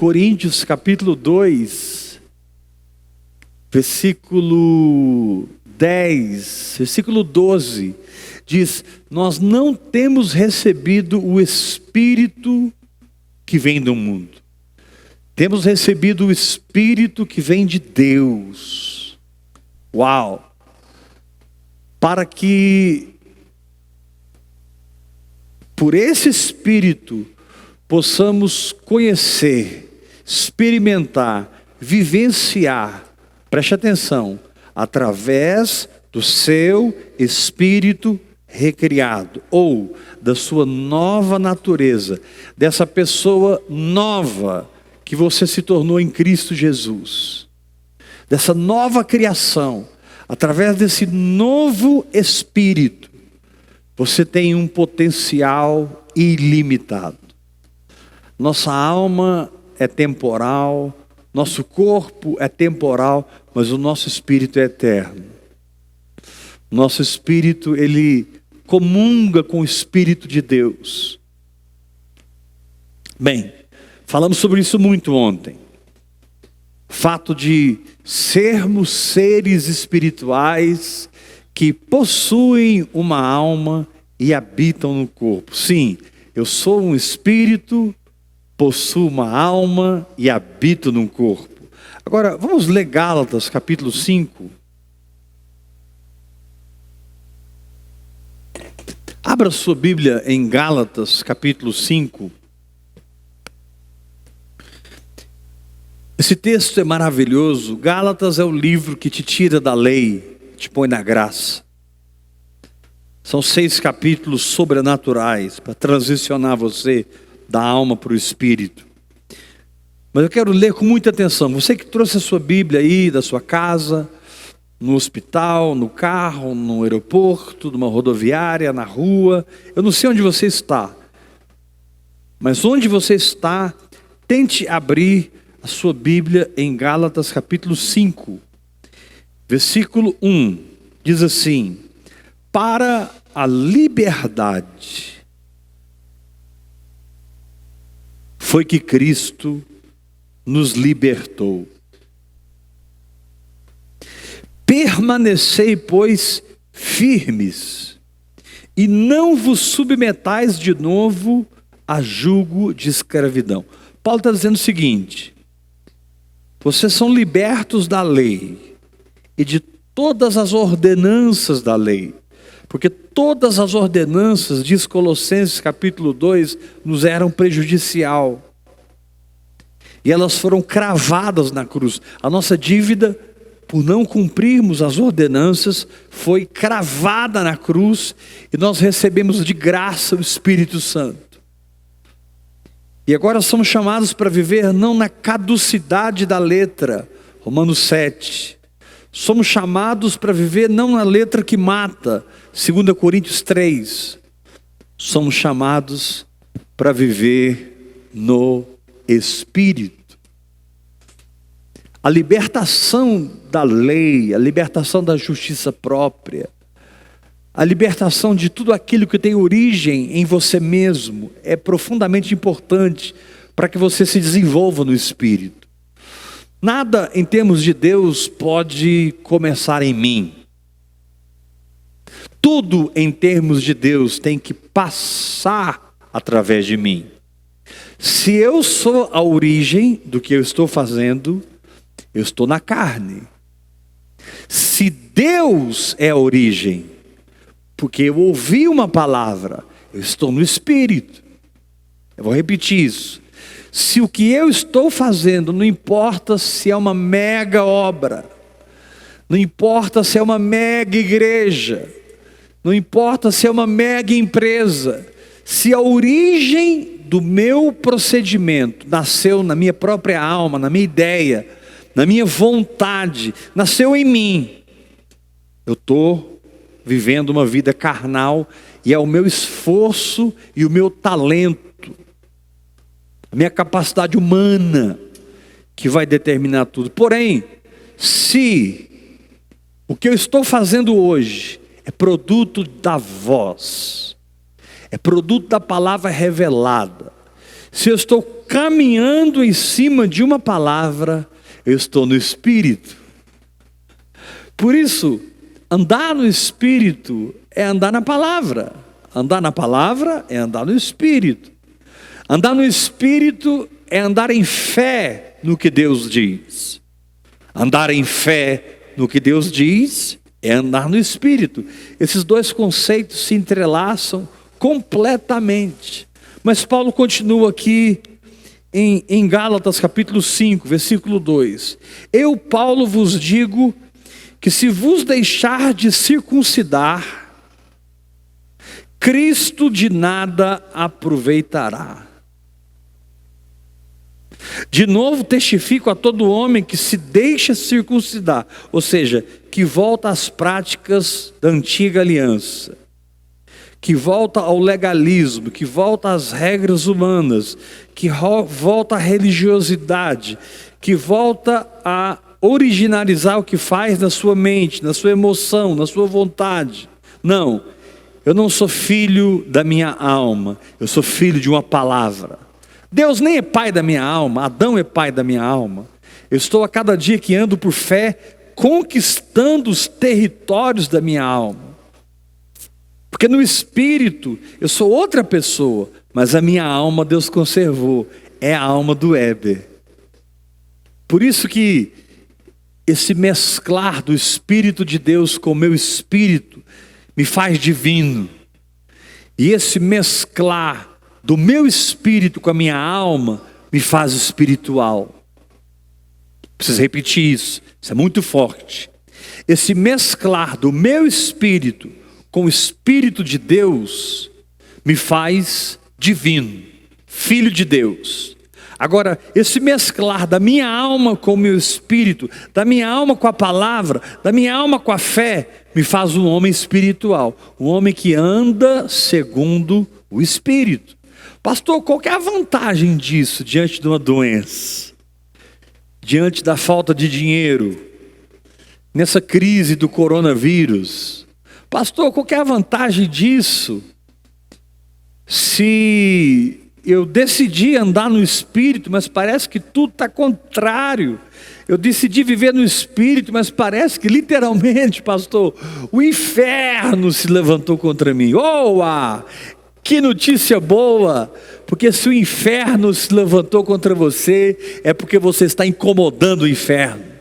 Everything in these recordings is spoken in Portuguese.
Coríntios capítulo 2, versículo 10, versículo 12, diz: nós não temos recebido o Espírito que vem do mundo. Temos recebido o Espírito que vem de Deus. Uau! Para que por esse Espírito possamos conhecer, experimentar, vivenciar, preste atenção, através do seu Espírito recriado, ou da sua nova natureza, dessa pessoa nova que você se tornou em Cristo Jesus, dessa nova criação, através desse novo Espírito, você tem um potencial ilimitado. Nossa alma é temporal, nosso corpo é temporal, mas o nosso espírito é eterno. Nosso espírito, ele comunga com o Espírito de Deus. Bem, falamos sobre isso muito ontem. O fato de sermos seres espirituais que possuem uma alma e habitam no corpo. Sim, eu sou um espírito, possuo uma alma e habito num corpo. Agora, vamos ler Gálatas capítulo 5. Abra sua Bíblia em Gálatas capítulo 5. Esse texto é maravilhoso. Gálatas é o livro que te tira da lei, te põe na graça. São 6 capítulos sobrenaturais para transicionar você da alma para o espírito. Mas eu quero ler com muita atenção. Você que trouxe a sua Bíblia aí da sua casa, no hospital, no carro, no aeroporto, numa rodoviária, na rua. Eu não sei onde você está, mas onde você está, tente abrir a sua Bíblia em Gálatas capítulo 5, versículo 1. Diz assim: para a liberdade foi que Cristo nos libertou. Permanecei, pois, firmes, e não vos submetais de novo a jugo de escravidão. Paulo está dizendo o seguinte: vocês são libertos da lei e de todas as ordenanças da lei, porque todas as ordenanças, diz Colossenses capítulo 2, nos eram prejudicial, e elas foram cravadas na cruz. A nossa dívida, por não cumprirmos as ordenanças, foi cravada na cruz, e nós recebemos de graça o Espírito Santo. E agora somos chamados para viver não na caducidade da letra, Romanos 7. Somos chamados para viver não na letra que mata, 2 Coríntios 3. Somos chamados para viver no Espírito. A libertação da lei, a libertação da justiça própria, a libertação de tudo aquilo que tem origem em você mesmo é profundamente importante para que você se desenvolva no Espírito. Nada em termos de Deus pode começar em mim. Tudo em termos de Deus tem que passar através de mim. Se eu sou a origem do que eu estou fazendo, eu estou na carne. Se Deus é a origem, porque eu ouvi uma palavra, eu estou no Espírito. Eu vou repetir isso. Se o que eu estou fazendo, não importa se é uma mega obra, não importa se é uma mega igreja, não importa se é uma mega empresa, se a origem do meu procedimento nasceu na minha própria alma, na minha ideia, na minha vontade, nasceu em mim, eu estou vivendo uma vida carnal, e é o meu esforço e o meu talento, a minha capacidade humana que vai determinar tudo. Porém, se o que eu estou fazendo hoje é produto da voz, é produto da palavra revelada, se eu estou caminhando em cima de uma palavra, eu estou no Espírito. Por isso, andar no Espírito é andar na palavra. Andar na palavra é andar no Espírito. Andar no Espírito é andar em fé no que Deus diz. Andar em fé no que Deus diz é andar no Espírito. Esses dois conceitos se entrelaçam completamente. Mas Paulo continua aqui em Gálatas capítulo 5, versículo 2. Eu, Paulo, vos digo que se vos deixar de circuncidar, Cristo de nada aproveitará. De novo testifico a todo homem que se deixa circuncidar, ou seja, que volta às práticas da antiga aliança, que volta ao legalismo, que volta às regras humanas, que volta à religiosidade, que volta a originalizar o que faz na sua mente, na sua emoção, na sua vontade. Não, eu não sou filho da minha alma, eu sou filho de uma palavra. Deus nem é pai da minha alma, Adão é pai da minha alma. Eu estou a cada dia que ando por fé, conquistando os territórios da minha alma. Porque no Espírito eu sou outra pessoa, mas a minha alma Deus conservou, é a alma do Éber. Por isso que esse mesclar do Espírito de Deus com o meu espírito me faz divino. E esse mesclar do meu espírito com a minha alma me faz espiritual. Preciso repetir isso, isso é muito forte. Esse mesclar do meu espírito com o Espírito de Deus me faz divino, filho de Deus. Agora, esse mesclar da minha alma com o meu espírito, da minha alma com a palavra, da minha alma com a fé, me faz um homem espiritual, um homem que anda segundo o Espírito. Pastor, qual que é a vantagem disso diante de uma doença? Diante da falta de dinheiro? Nessa crise do coronavírus? Pastor, qual que é a vantagem disso? Se eu decidi andar no Espírito, mas parece que tudo está contrário. Eu decidi viver no Espírito, mas parece que literalmente, pastor, o inferno se levantou contra mim. Que notícia boa, porque se o inferno se levantou contra você, é porque você está incomodando o inferno.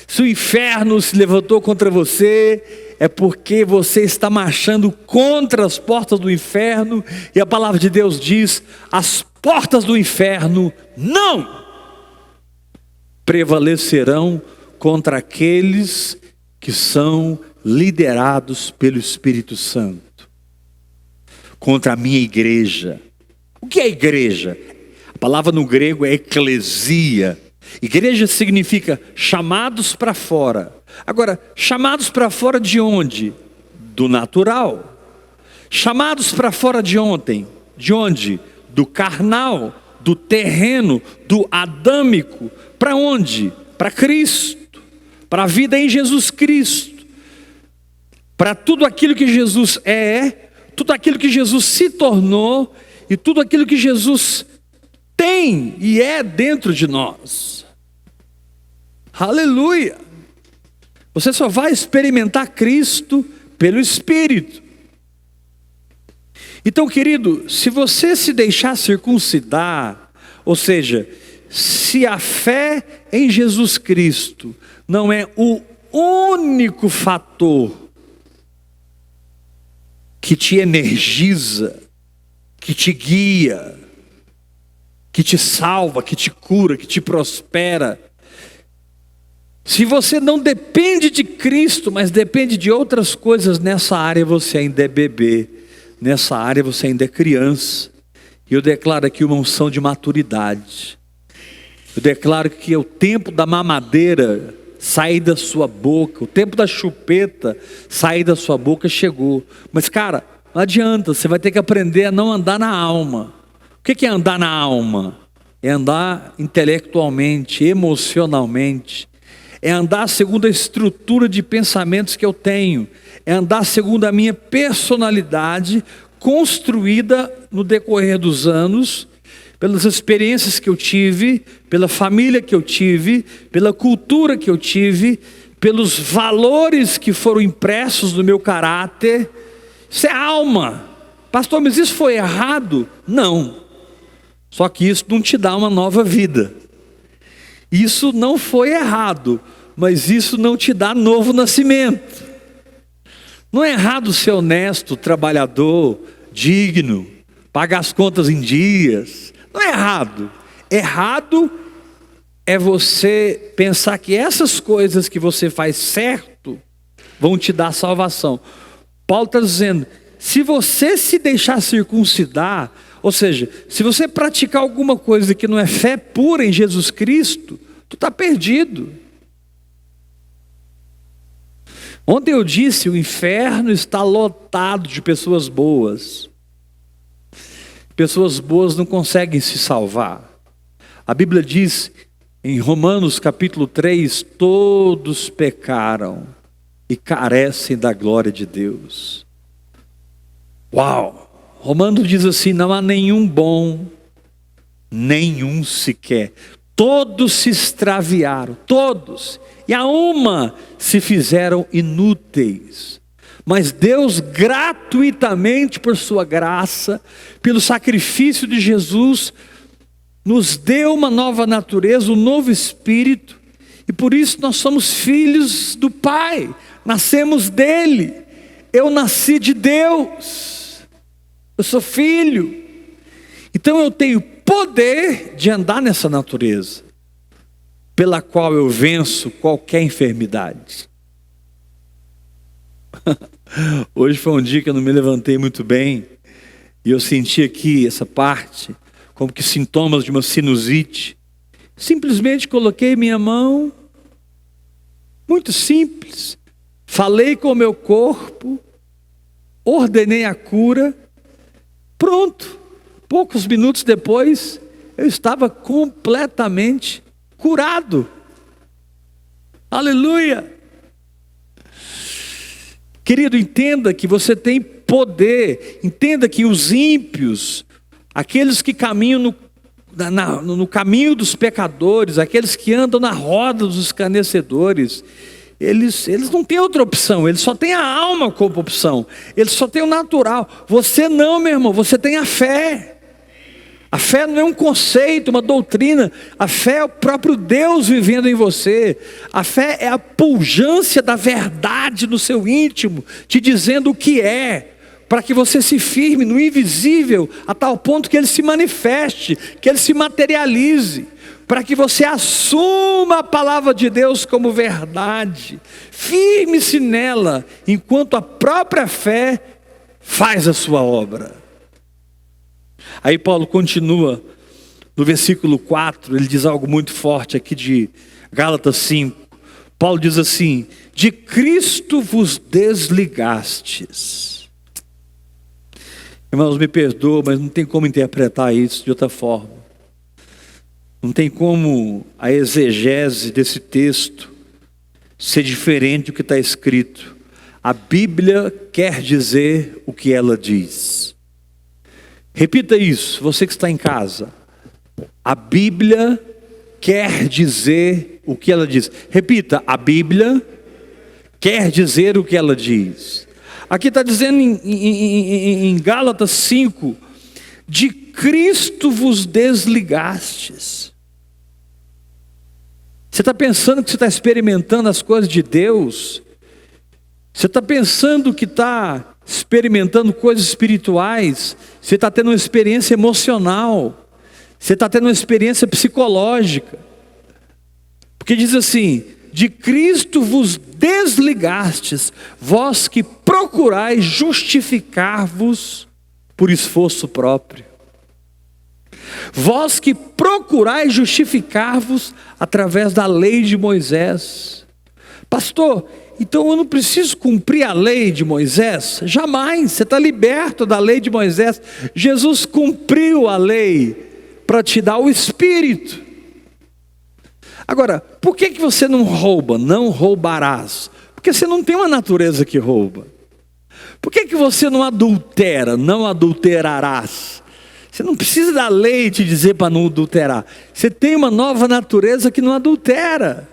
Se o inferno se levantou contra você, é porque você está marchando contra as portas do inferno, e a palavra de Deus diz: as portas do inferno não prevalecerão contra aqueles que são liderados pelo Espírito Santo. Contra a minha igreja. O que é igreja? A palavra no grego é eclesia. Igreja significa chamados para fora. Agora, chamados para fora de onde? Do natural. Chamados para fora de ontem? De onde? Do carnal, do terreno, do adâmico. Para onde? Para Cristo. Para a vida em Jesus Cristo. Para tudo aquilo que Jesus é, tudo aquilo que Jesus se tornou e tudo aquilo que Jesus tem e é dentro de nós. Aleluia! Você só vai experimentar Cristo pelo Espírito. Então, querido, se você se deixar circuncidar, ou seja, se a fé em Jesus Cristo não é o único fator que te energiza, que te guia, que te salva, que te cura, que te prospera. Se você não depende de Cristo, mas depende de outras coisas, nessa área você ainda é bebê, nessa área você ainda é criança. E eu declaro aqui uma unção de maturidade. Eu declaro que é o tempo da mamadeira sair da sua boca, o tempo da chupeta sair da sua boca chegou. Mas cara, não adianta, você vai ter que aprender a não andar na alma. O que é andar na alma? É andar intelectualmente, emocionalmente. É andar segundo a estrutura de pensamentos que eu tenho. É andar segundo a minha personalidade, construída no decorrer dos anos, pelas experiências que eu tive, pela família que eu tive, pela cultura que eu tive, pelos valores que foram impressos no meu caráter. Isso é alma. Pastor, mas isso foi errado? Não. Só que isso não te dá uma nova vida. Isso não foi errado, mas isso não te dá novo nascimento. Não é errado ser honesto, trabalhador, digno, pagar as contas em dias. Não é errado. Errado é você pensar que essas coisas que você faz certo vão te dar salvação. Paulo está dizendo, se você se deixar circuncidar, ou seja, se você praticar alguma coisa que não é fé pura em Jesus Cristo, tu está perdido. Ontem eu disse, o inferno está lotado de pessoas boas. Pessoas boas não conseguem se salvar. A Bíblia diz em Romanos capítulo 3, todos pecaram e carecem da glória de Deus. Uau! Romanos diz assim, não há nenhum bom, nenhum sequer. Todos se extraviaram, todos. E a uma se fizeram inúteis. Mas Deus gratuitamente, por sua graça, pelo sacrifício de Jesus, nos deu uma nova natureza, um novo espírito. E por isso nós somos filhos do Pai. Nascemos dele. Eu nasci de Deus. Eu sou filho. Então eu tenho poder de andar nessa natureza, pela qual eu venço qualquer enfermidade. Hoje foi um dia que eu não me levantei muito bem, e eu senti aqui essa parte, como que sintomas de uma sinusite. Simplesmente coloquei minha mão, muito simples, falei com o meu corpo, ordenei a cura, pronto. Poucos minutos depois, eu estava completamente curado. Aleluia! Querido, entenda que você tem poder. Entenda que os ímpios, aqueles que caminham no caminho dos pecadores, aqueles que andam na roda dos escarnecedores, eles não têm outra opção, eles só têm a alma como opção, eles só têm o natural. Você não, meu irmão, você tem a fé. A fé não é um conceito, uma doutrina. A fé é o próprio Deus vivendo em você. A fé é a pujança da verdade no seu íntimo, te dizendo o que é, para que você se firme no invisível, a tal ponto que ele se manifeste, que ele se materialize, para que você assuma a palavra de Deus como verdade. Firme-se nela, enquanto a própria fé faz a sua obra. Aí Paulo continua, no versículo 4, ele diz algo muito forte aqui de Gálatas 5. Paulo diz assim, de Cristo vos desligastes. Irmãos, me perdoam, mas não tem como interpretar isso de outra forma. Não tem como a exegese desse texto ser diferente do que está escrito. A Bíblia quer dizer o que ela diz. Repita isso, você que está em casa. A Bíblia quer dizer o que ela diz. Repita, a Bíblia quer dizer o que ela diz. Aqui está dizendo em Gálatas 5, de Cristo vos desligastes. Você está pensando que você está experimentando as coisas de Deus? Você está pensando que está experimentando coisas espirituais? Você está tendo uma experiência emocional, você está tendo uma experiência psicológica, porque diz assim, de Cristo vos desligastes, vós que procurais justificar-vos por esforço próprio, vós que procurais justificar-vos através da lei de Moisés. Pastor, então eu não preciso cumprir a lei de Moisés? Jamais, você está liberto da lei de Moisés. Jesus cumpriu a lei para te dar o Espírito. Agora, por que você não rouba? Não roubarás. Porque você não tem uma natureza que rouba. Por que você não adultera? Não adulterarás. Você não precisa da lei te dizer para não adulterar. Você tem uma nova natureza que não adultera.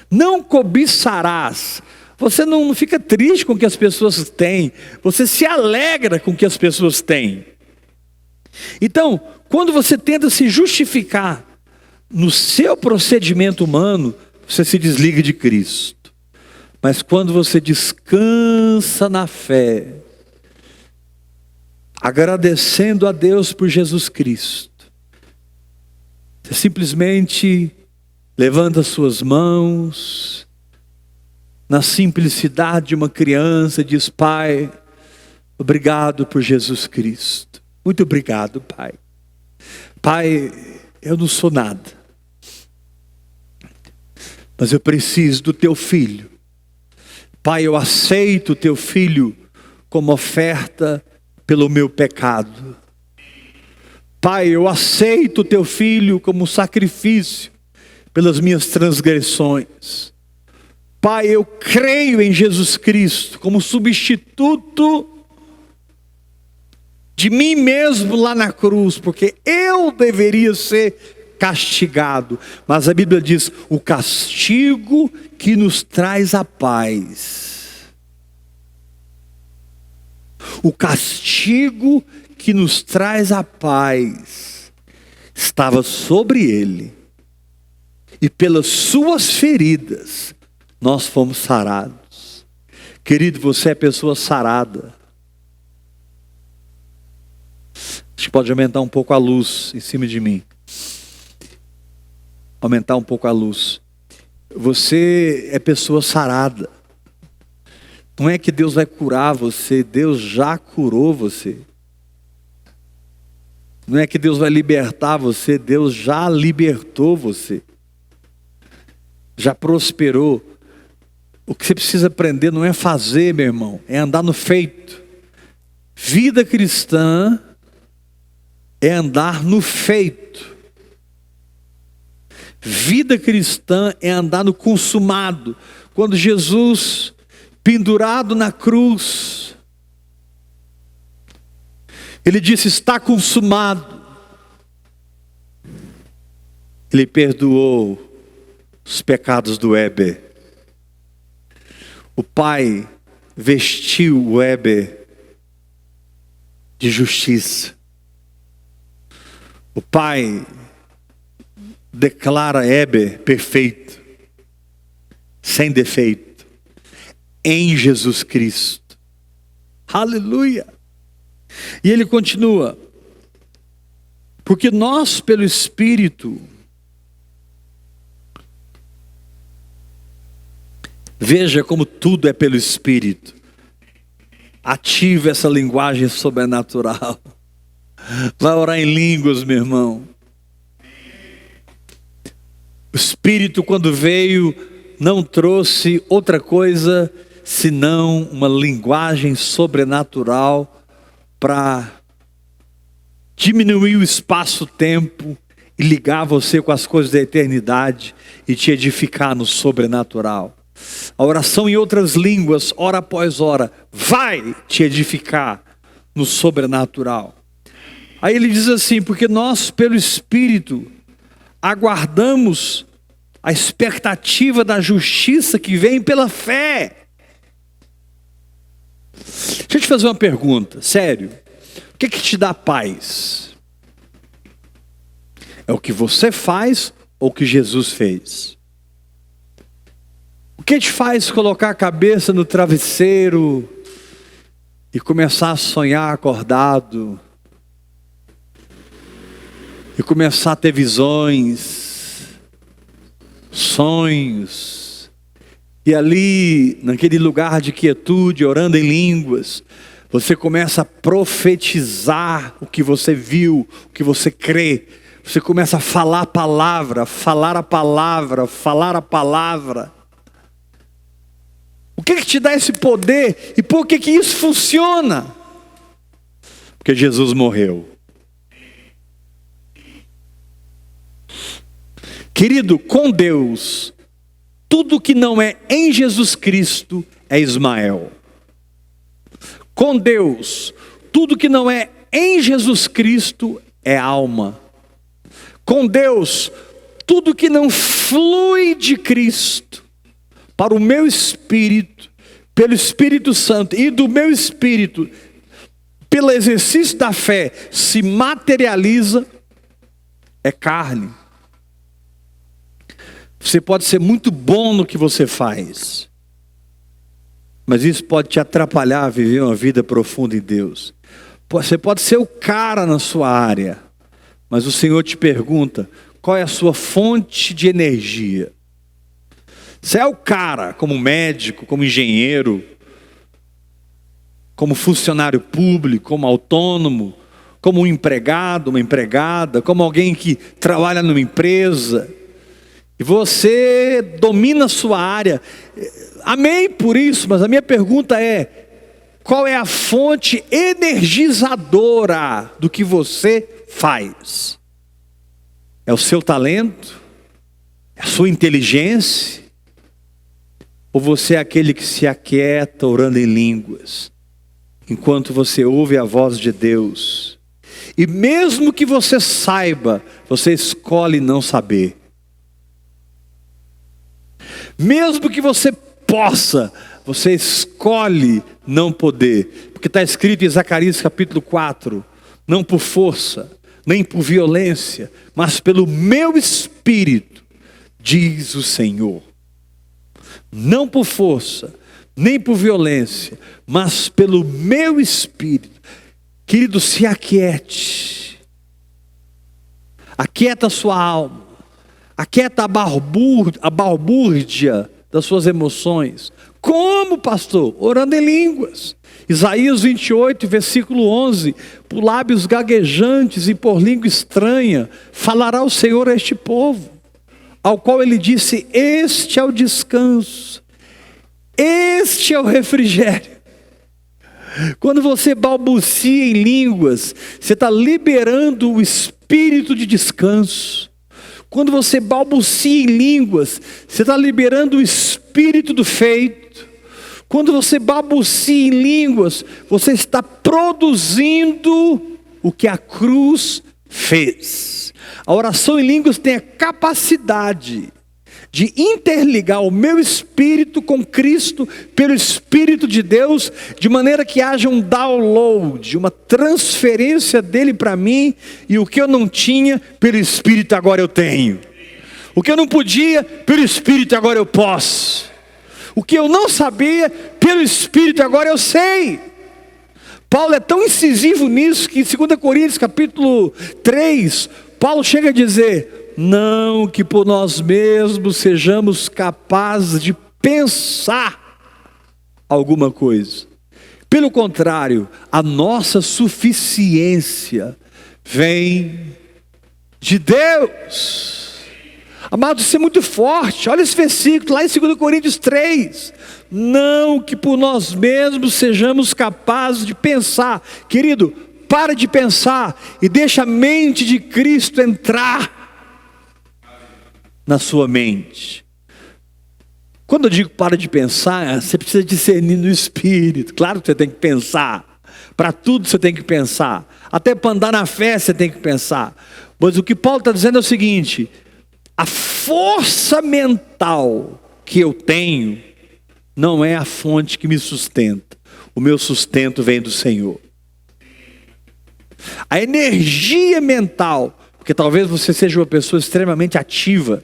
Não cobiçarás. Você não fica triste com o que as pessoas têm. Você se alegra com o que as pessoas têm. Então, quando você tenta se justificar no seu procedimento humano, você se desliga de Cristo. Mas quando você descansa na fé, agradecendo a Deus por Jesus Cristo, você simplesmente levanta suas mãos, na simplicidade de uma criança, e diz: Pai, obrigado por Jesus Cristo. Muito obrigado, Pai. Pai, eu não sou nada, mas eu preciso do Teu Filho. Pai, eu aceito o Teu Filho como oferta pelo meu pecado. Pai, eu aceito o Teu Filho como sacrifício pelas minhas transgressões. Pai, eu creio em Jesus Cristo como substituto de mim mesmo lá na cruz, porque eu deveria ser castigado. Mas a Bíblia diz: o castigo que nos traz a paz. O castigo que nos traz a paz estava sobre ele. E pelas suas feridas nós fomos sarados. Querido, você é pessoa sarada. Acho que pode aumentar um pouco a luz em cima de mim. Aumentar um pouco a luz. Você é pessoa sarada. Não é que Deus vai curar você, Deus já curou você. Não é que Deus vai libertar você, Deus já libertou você. Já prosperou. O que você precisa aprender não é fazer, meu irmão, é andar no feito. Vida cristã é andar no feito. Vida cristã é andar no consumado. Quando Jesus, pendurado na cruz, ele disse: está consumado. Ele perdoou os pecados do Éber. O Pai vestiu o Éber de justiça. O Pai declara Éber perfeito, sem defeito, em Jesus Cristo. Aleluia! E ele continua: porque nós, pelo Espírito, veja como tudo é pelo Espírito. Ative essa linguagem sobrenatural. Vai orar em línguas, meu irmão. O Espírito, quando veio, não trouxe outra coisa senão uma linguagem sobrenatural para diminuir o espaço-tempo e ligar você com as coisas da eternidade e te edificar no sobrenatural. A oração em outras línguas, hora após hora, vai te edificar no sobrenatural. Aí ele diz assim: porque nós, pelo Espírito, aguardamos a expectativa da justiça que vem pela fé. Deixa eu te fazer uma pergunta, sério. O que te dá paz? É o que você faz ou o que Jesus fez? O que te faz colocar a cabeça no travesseiro e começar a sonhar acordado? E começar a ter visões, sonhos, e ali, naquele lugar de quietude, orando em línguas, você começa a profetizar o que você viu, o que você crê. Você começa a falar a palavra, falar a palavra, falar a palavra. O que te dá esse poder? E por que isso funciona? Porque Jesus morreu. Querido, com Deus, tudo que não é em Jesus Cristo é Ismael. Com Deus, tudo que não é em Jesus Cristo é alma. Com Deus, tudo que não flui de Cristo para o meu espírito, pelo Espírito Santo, e do meu espírito, pelo exercício da fé, se materializa, é carne. Você pode ser muito bom no que você faz, mas isso pode te atrapalhar a viver uma vida profunda em Deus. Você pode ser o cara na sua área, mas o Senhor te pergunta, qual é a sua fonte de energia? Você é o cara, como médico, como engenheiro, como funcionário público, como autônomo, como um empregado, uma empregada, como alguém que trabalha numa empresa, e você domina a sua área. Amém por isso, mas a minha pergunta é, qual é a fonte energizadora do que você faz? É o seu talento? É a sua inteligência? Ou você é aquele que se aquieta orando em línguas, enquanto você ouve a voz de Deus? E mesmo que você saiba, você escolhe não saber. Mesmo que você possa, você escolhe não poder. Porque está escrito em Zacarias capítulo 4, não por força, nem por violência, mas pelo meu espírito, diz o Senhor. Não por força, nem por violência, mas pelo meu espírito. Querido, se aquiete. Aquieta a sua alma. Aquieta a balbúrdia das suas emoções. Como, pastor? Orando em línguas. Isaías 28, versículo 11. Por lábios gaguejantes e por língua estranha, falará o Senhor a este povo, ao qual ele disse, este é o descanso, este é o refrigério. Quando você balbucia em línguas, você está liberando o espírito de descanso. Quando você balbucia em línguas, você está liberando o espírito do feito. Quando você balbucia em línguas, você está produzindo o que a cruz fez. A oração em línguas tem a capacidade de interligar o meu espírito com Cristo pelo Espírito de Deus, de maneira que haja um download, uma transferência dele para mim, e o que eu não tinha, pelo Espírito agora eu tenho. O que eu não podia, pelo Espírito agora eu posso. O que eu não sabia, pelo Espírito agora eu sei. Paulo é tão incisivo nisso que em 2 Coríntios capítulo 3, Paulo chega a dizer, não que por nós mesmos sejamos capazes de pensar alguma coisa. Pelo contrário, a nossa suficiência vem de Deus. Amado, isso é muito forte. Olha esse versículo lá em 2 Coríntios 3. Não que por nós mesmos sejamos capazes de pensar. Querido, para de pensar e deixa a mente de Cristo entrar na sua mente. Quando eu digo para de pensar, você precisa discernir no espírito. Claro que você tem que pensar. Para tudo você tem que pensar. Até para andar na fé você tem que pensar. Mas o que Paulo está dizendo é o seguinte: a força mental que eu tenho não é a fonte que me sustenta. O meu sustento vem do Senhor. A energia mental, porque talvez você seja uma pessoa extremamente ativa,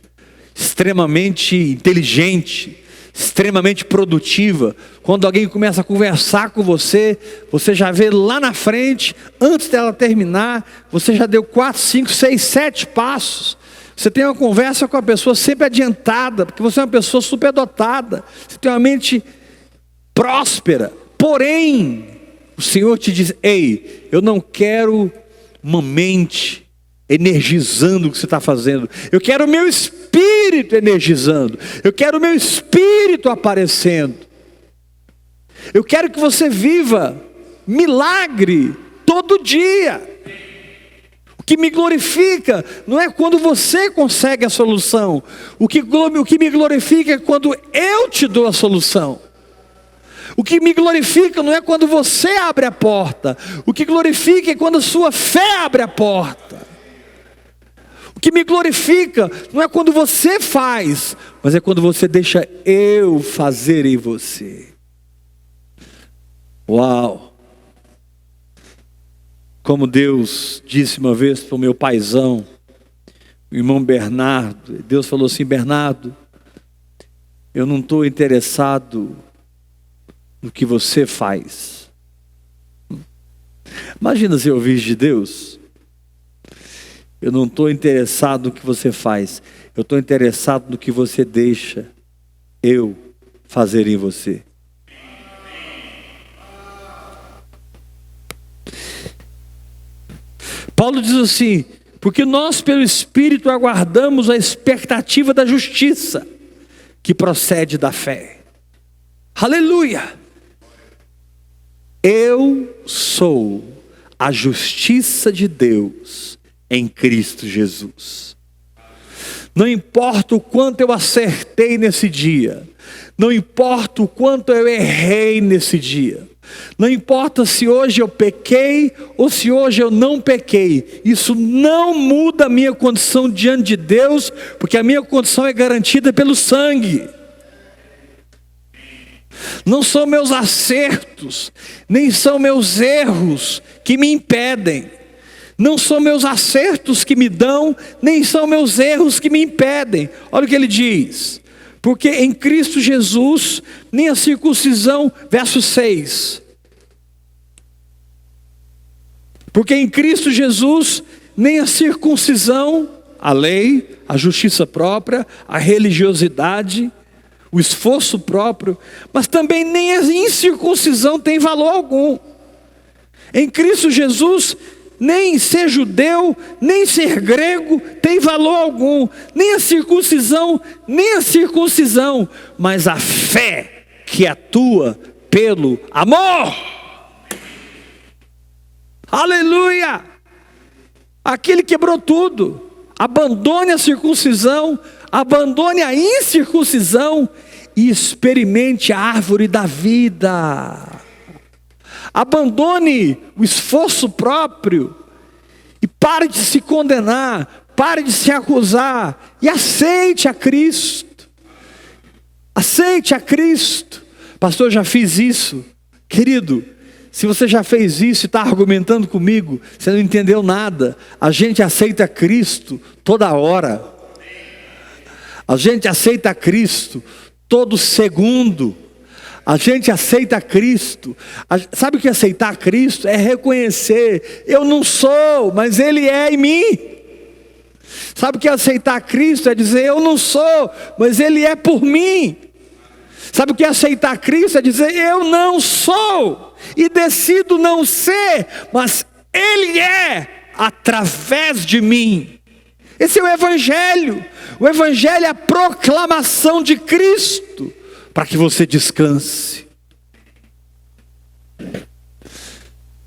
extremamente inteligente, extremamente produtiva. Quando alguém começa a conversar com você, você já vê lá na frente, antes dela terminar, você já deu 4, 5, 6, 7 passos. Você tem uma conversa com a pessoa sempre adiantada, porque você é uma pessoa superdotada, você tem uma mente próspera. Porém, o Senhor te diz, ei, eu não quero uma mente energizando o que você está fazendo. Eu quero o meu espírito energizando. Eu quero o meu espírito aparecendo. Eu quero que você viva milagre todo dia. O que me glorifica não é quando você consegue a solução. O que me glorifica é quando eu te dou a solução. O que me glorifica não é quando você abre a porta. O que glorifica é quando a sua fé abre a porta. O que me glorifica não é quando você faz, mas é quando você deixa eu fazer em você. Uau! Como Deus disse uma vez para o meu paizão, o irmão Bernardo. Deus falou assim: Bernardo, eu não estou interessado no que você faz. Imagina se eu ouvisse de Deus. Eu não estou interessado no que você faz. Eu estou interessado no que você deixa eu fazer em você. Paulo diz assim: porque nós pelo Espírito aguardamos a expectativa da justiça que procede da fé. Aleluia! Eu sou a justiça de Deus em Cristo Jesus. Não importa o quanto eu acertei nesse dia, não importa o quanto eu errei nesse dia, não importa se hoje eu pequei ou se hoje eu não pequei, isso não muda a minha condição diante de Deus, porque a minha condição é garantida pelo sangue. Não são meus acertos, nem são meus erros que me impedem. Não são meus acertos que me dão, nem são meus erros que me impedem. Olha o que ele diz: porque em Cristo Jesus, nem a circuncisão, verso 6. Porque em Cristo Jesus, nem a circuncisão, a lei, a justiça própria, a religiosidade, o esforço próprio, mas também nem a incircuncisão tem valor algum. Em Cristo Jesus, nem ser judeu, nem ser grego tem valor algum, nem a circuncisão, mas a fé que atua pelo amor. Aleluia! Aquele quebrou tudo. Abandone a circuncisão, abandone a incircuncisão e experimente a árvore da vida. Abandone o esforço próprio e pare de se condenar, pare de se acusar e aceite a Cristo. Aceite a Cristo. Pastor, eu já fiz isso. Querido, se você já fez isso e está argumentando comigo, você não entendeu nada. A gente aceita Cristo toda hora. A gente aceita Cristo todo segundo. A gente aceita Cristo. Sabe o que é aceitar Cristo? É reconhecer: eu não sou, mas Ele é em mim. Sabe o que é aceitar Cristo? É dizer: eu não sou, mas Ele é por mim. Sabe o que é aceitar Cristo? É dizer: eu não sou e decido não ser, mas Ele é através de mim. Esse é o Evangelho. O Evangelho é a proclamação de Cristo, para que você descanse,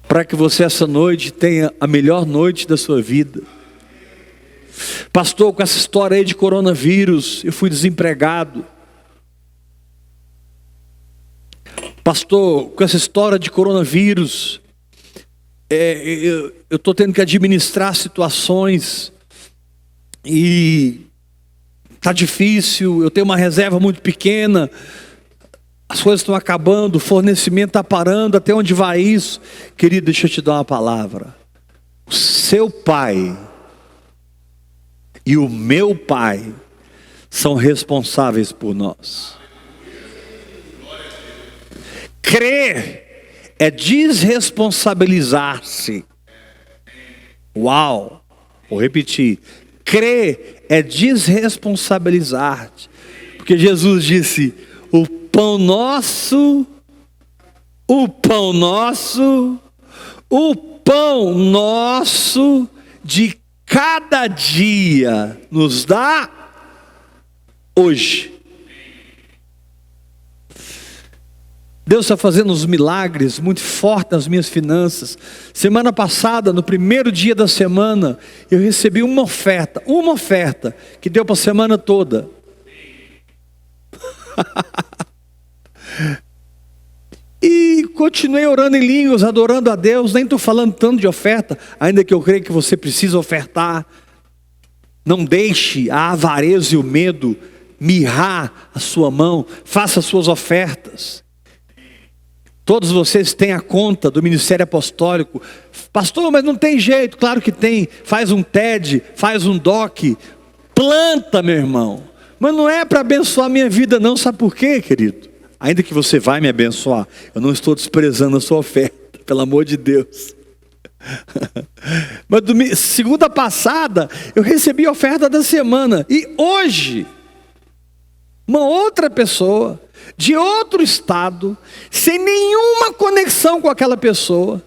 para que você essa noite tenha a melhor noite da sua vida. Pastor, com essa história aí de coronavírus, eu fui desempregado. Pastor, com essa história de coronavírus, eu estou tendo que administrar situações e está difícil, eu tenho uma reserva muito pequena, as coisas estão acabando, o fornecimento está parando, até onde vai isso? Querido, deixa eu te dar uma palavra. O seu pai e o meu pai são responsáveis por nós. Crer é desresponsabilizar-se. Uau! Vou repetir. Crer é desresponsabilizar-te. Porque Jesus disse: o pão nosso de cada dia nos dá hoje. Deus está fazendo uns milagres muito fortes nas minhas finanças. Semana passada, no primeiro dia da semana, eu recebi uma oferta que deu para a semana toda. E continuei orando em línguas, adorando a Deus. Nem estou falando tanto de oferta, ainda que eu creio que você precisa ofertar. Não deixe a avareza e o medo mirrar a sua mão. Faça as suas ofertas. Todos vocês têm a conta do Ministério Apostólico. Pastor, mas não tem jeito. Claro que tem. Faz um TED, faz um DOC. Planta, meu irmão. Mas não é para abençoar a minha vida não. Sabe por quê, querido? Ainda que você vai me abençoar, eu não estou desprezando a sua oferta. Pelo amor de Deus. Mas segunda passada, eu recebi a oferta da semana. E hoje, uma outra pessoa, de outro estado, sem nenhuma conexão com aquela pessoa,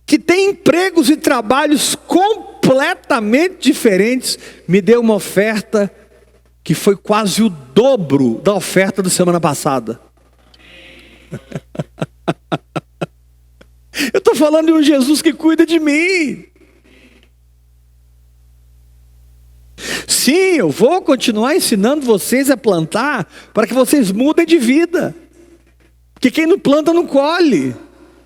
que tem empregos e trabalhos completamente diferentes, me deu uma oferta que foi quase o dobro da oferta da semana passada. Eu estou falando de um Jesus que cuida de mim. Sim, eu vou continuar ensinando vocês a plantar para que vocês mudem de vida. Porque quem não planta não colhe.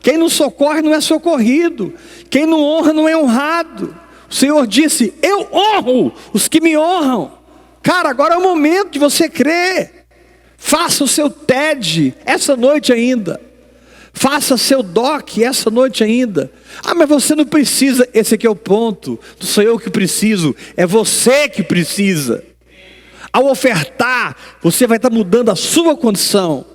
Quem não socorre não é socorrido. Quem não honra não é honrado. O Senhor disse: eu honro os que me honram. Cara, agora é o momento de você crer. Faça o seu TED essa noite ainda. Faça seu DOC essa noite ainda. Ah, mas você não precisa. Esse aqui é o ponto. Não sou eu que preciso, é você que precisa. Ao ofertar, você vai estar mudando a sua condição.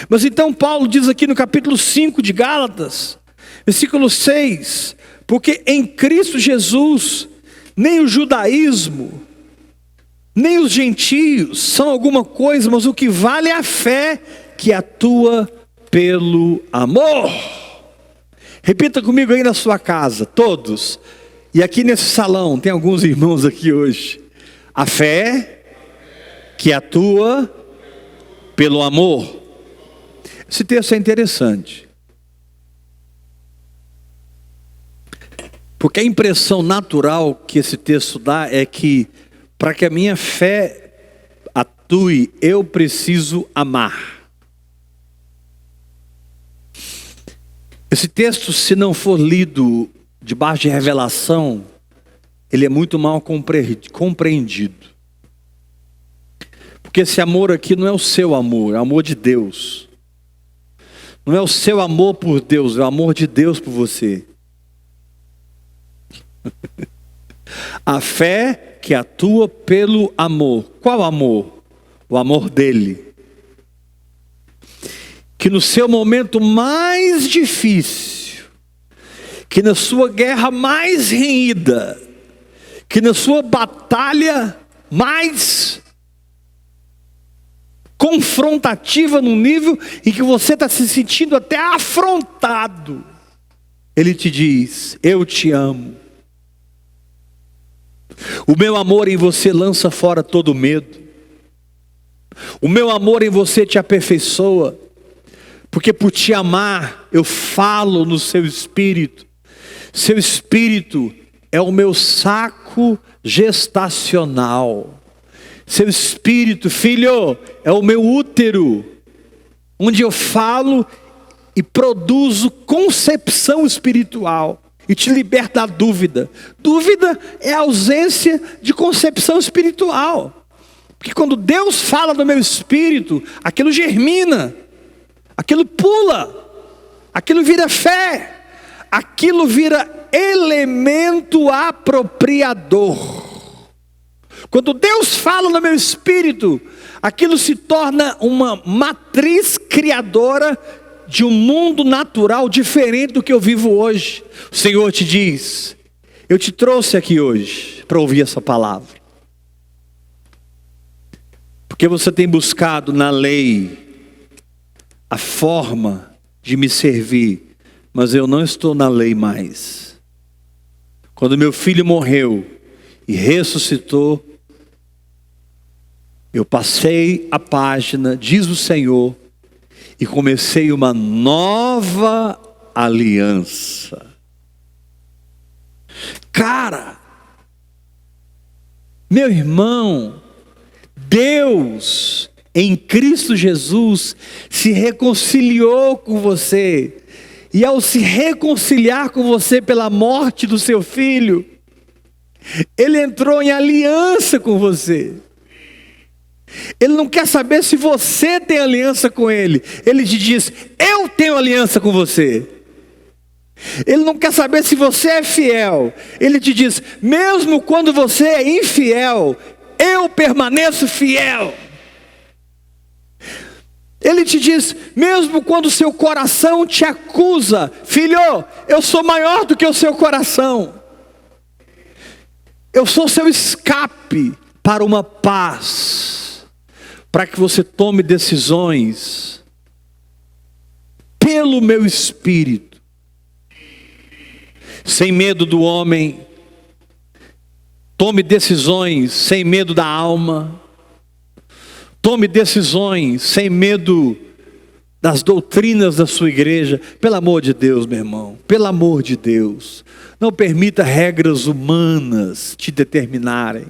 Mas então Paulo diz aqui no capítulo 5 de Gálatas, versículo 6: porque em Cristo Jesus, nem o judaísmo, nem os gentios são alguma coisa, mas o que vale é a fé que atua pelo amor. Repita comigo aí na sua casa, todos. E aqui nesse salão, tem alguns irmãos aqui hoje. A fé que atua pelo amor. Esse texto é interessante. Porque a impressão natural que esse texto dá é que, para que a minha fé atue, eu preciso amar. Esse texto, se não for lido debaixo de revelação, ele é muito mal compreendido. Porque esse amor aqui não é o seu amor, é o amor de Deus. Não é o seu amor por Deus, é o amor de Deus por você. A fé que atua pelo amor. Qual amor? O amor dele. Que no seu momento mais difícil, que na sua guerra mais renhida, que na sua batalha mais confrontativa, num nível em que você está se sentindo até afrontado, ele te diz: eu te amo. O meu amor em você lança fora todo medo. O meu amor em você te aperfeiçoa. Porque por te amar, eu falo no seu espírito. Seu espírito é o meu saco gestacional. Seu espírito, filho, é o meu útero, onde eu falo e produzo concepção espiritual. E te liberta da dúvida. Dúvida é a ausência de concepção espiritual. Porque quando Deus fala no meu espírito, aquilo germina. Aquilo pula, aquilo vira fé, aquilo vira elemento apropriador. Quando Deus fala no meu espírito, aquilo se torna uma matriz criadora de um mundo natural diferente do que eu vivo hoje. O Senhor te diz: eu te trouxe aqui hoje para ouvir essa palavra. Porque você tem buscado na lei a forma de me servir, mas eu não estou na lei mais. Quando meu filho morreu e ressuscitou, eu passei a página, diz o Senhor, e comecei uma nova aliança. Cara, meu irmão, Deus em Cristo Jesus, se reconciliou com você. E ao se reconciliar com você pela morte do seu filho, Ele entrou em aliança com você. Ele não quer saber se você tem aliança com Ele. Ele te diz: eu tenho aliança com você. Ele não quer saber se você é fiel. Ele te diz: mesmo quando você é infiel, eu permaneço fiel. Ele te diz: mesmo quando o seu coração te acusa, filho, eu sou maior do que o seu coração. Eu sou seu escape para uma paz, para que você tome decisões pelo meu Espírito, sem medo do homem. Tome decisões sem medo da alma. Tome decisões sem medo das doutrinas da sua igreja. Pelo amor de Deus, meu irmão, pelo amor de Deus, não permita regras humanas te determinarem.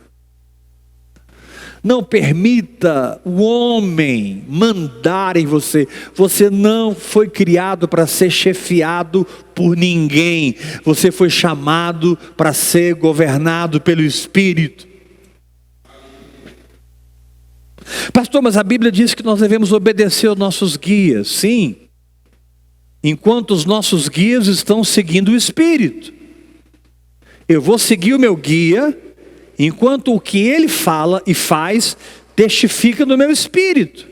Não permita o homem mandar em você. Você não foi criado para ser chefiado por ninguém. Você foi chamado para ser governado pelo Espírito. Pastor, mas a Bíblia diz que nós devemos obedecer aos nossos guias. Sim, enquanto os nossos guias estão seguindo o Espírito. Eu vou seguir o meu guia enquanto o que ele fala e faz testifica no meu espírito.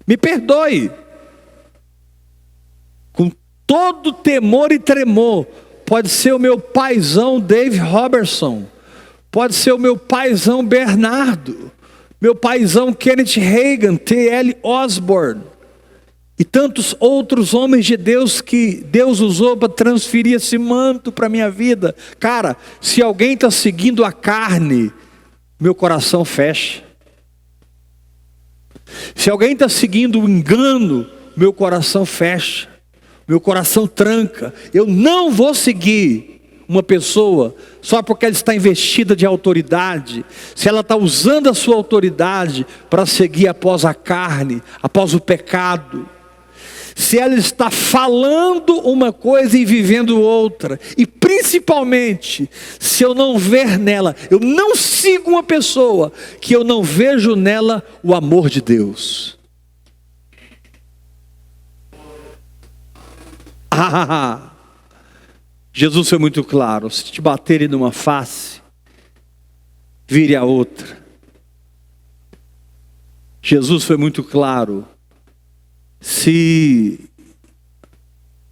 Me perdoe. Com todo temor e tremor, pode ser o meu paizão Dave Robertson, pode ser o meu paizão Bernardo, meu paizão Kenneth Hagin, T.L. Osborne, e tantos outros homens de Deus que Deus usou para transferir esse manto para a minha vida. Cara, se alguém está seguindo a carne, meu coração fecha. Se alguém está seguindo o engano, meu coração fecha, meu coração tranca. Eu não vou seguir uma pessoa só porque ela está investida de autoridade, se ela está usando a sua autoridade para seguir após a carne, após o pecado. Se ela está falando uma coisa e vivendo outra, e principalmente, se eu não ver nela, eu não sigo uma pessoa que eu não vejo nela o amor de Deus. Jesus foi muito claro: se te baterem numa face, vire a outra. Jesus foi muito claro: se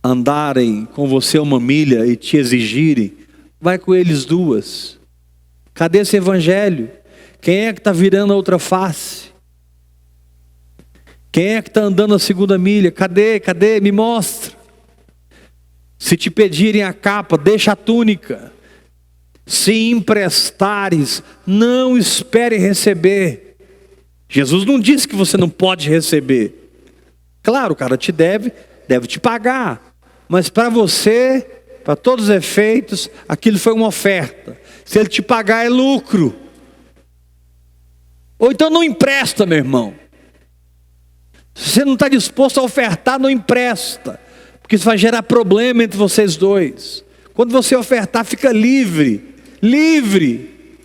andarem com você uma milha e te exigirem, vai com eles 2. Cadê esse evangelho? Quem é que está virando a outra face? Quem é que está andando a 2ª milha? Cadê? Me mostra. Se te pedirem a capa, deixa a túnica. Se emprestares, não espere receber. Jesus não disse que você não pode receber. Claro, o cara te deve te pagar. Mas para você, para todos os efeitos, aquilo foi uma oferta. Se ele te pagar, é lucro. Ou então não empresta, meu irmão. Se você não está disposto a ofertar, não empresta. Porque isso vai gerar problema entre vocês dois. Quando você ofertar, fica livre. Livre.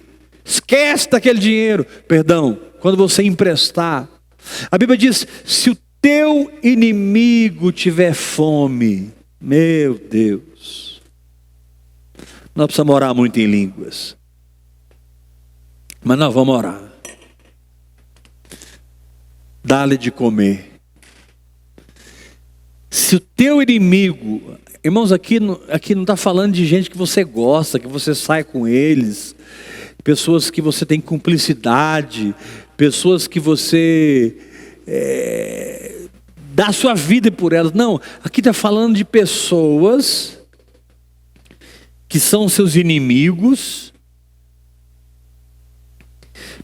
Esquece daquele dinheiro. Perdão, quando você emprestar. A Bíblia diz: se o teu inimigo tiver fome, meu Deus, nós precisamos orar muito em línguas, mas nós vamos orar. Dá-lhe de comer. Se o teu inimigo, irmãos, aqui não está falando de gente que você gosta, que você sai com eles, pessoas que você tem cumplicidade, pessoas que você dá a sua vida por elas. Não, aqui está falando de pessoas que são seus inimigos,